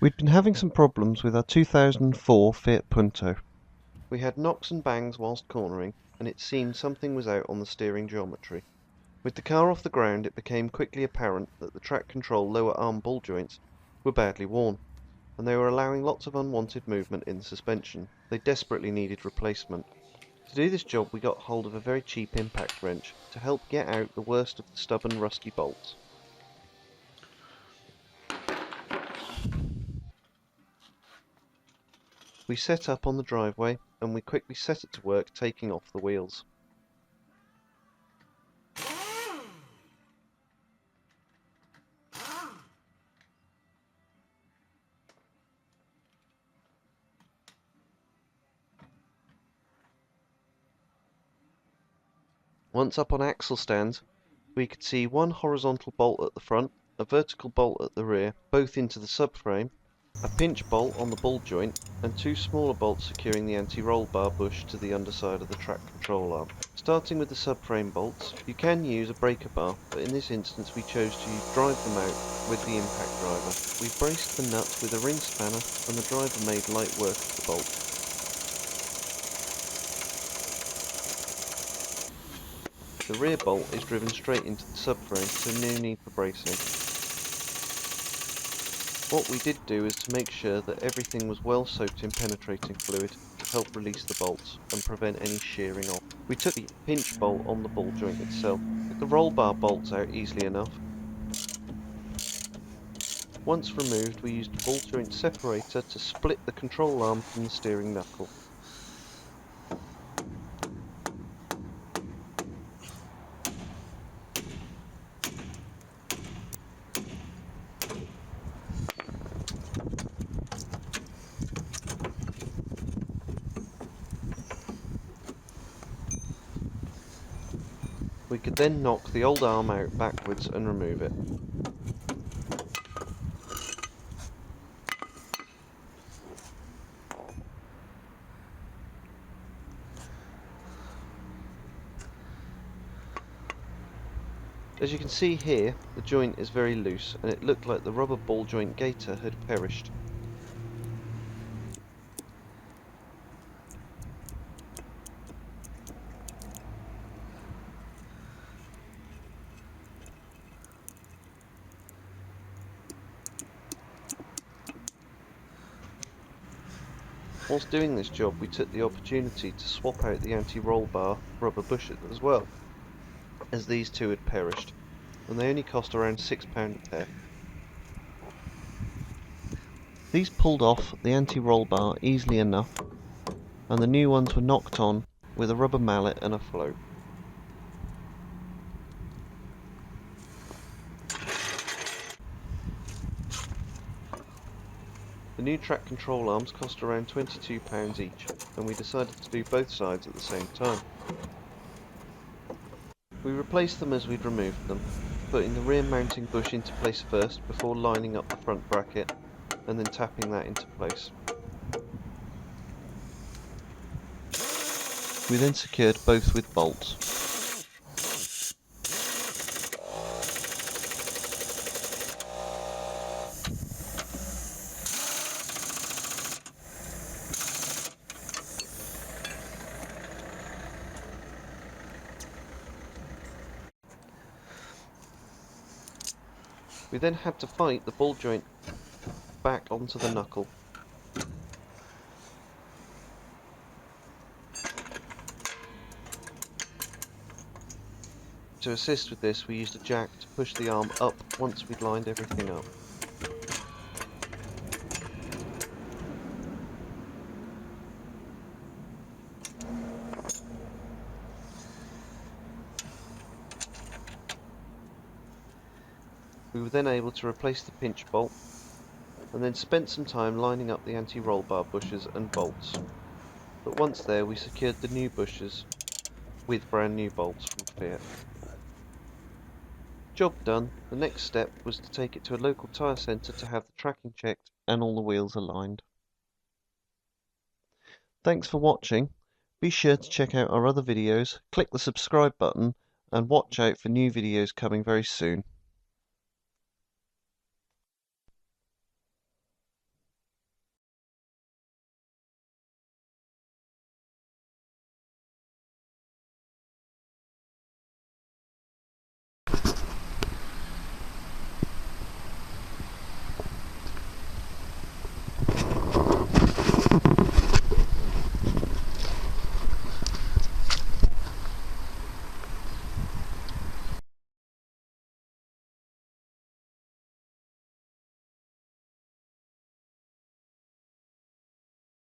We'd been having some problems with our 2004 Fiat Punto. We had knocks and bangs whilst cornering, and it seemed something was out on the steering geometry. With the car off the ground, it became quickly apparent that the track control lower arm ball joints were badly worn, and they were allowing lots of unwanted movement in the suspension. They desperately needed replacement. To do this job, we got hold of a very cheap impact wrench to help get out the worst of the stubborn, rusty bolts. We set up on the driveway, and we quickly set it to work taking off the wheels. Once up on axle stands, we could see one horizontal bolt at the front, a vertical bolt at the rear, both into the subframe, a pinch bolt on the ball joint, and two smaller bolts securing the anti-roll bar bush to the underside of the track control arm. Starting with the subframe bolts, you can use a breaker bar, but in this instance we chose to drive them out with the impact driver. We braced the nut with a ring spanner, and the driver made light work of the bolt. The rear bolt is driven straight into the subframe, so no need for bracing. What we did do is to make sure that everything was well soaked in penetrating fluid to help release the bolts and prevent any shearing off. We took the pinch bolt on the ball joint itself, took the roll bar bolts out easily enough. Once removed, we used a ball joint separator to split the control arm from the steering knuckle. We could then knock the old arm out backwards and remove it. As you can see here, the joint is very loose, and it looked like the rubber ball joint gaiter had perished. Whilst doing this job, we took the opportunity to swap out the anti-roll bar rubber bushes as well, as these two had perished, and they only cost around £6 a pair. These pulled off the anti-roll bar easily enough, and the new ones were knocked on with a rubber mallet and a float. The new track control arms cost around £22 each, and we decided to do both sides at the same time. We replaced them as we'd removed them, putting the rear mounting bush into place first before lining up the front bracket, and then tapping that into place. We then secured both with bolts. We then had to fight the ball joint back onto the knuckle. To assist with this, we used a jack to push the arm up once we'd lined everything up. We were then able to replace the pinch bolt, and then spent some time lining up the anti-roll bar bushes and bolts. But once there, we secured the new bushes with brand new bolts from Fiat. Job done. The next step was to take it to a local tyre centre to have the tracking checked and all the wheels aligned. Thanks for watching. Be sure to check out our other videos, click the subscribe button, and watch out for new videos coming very soon.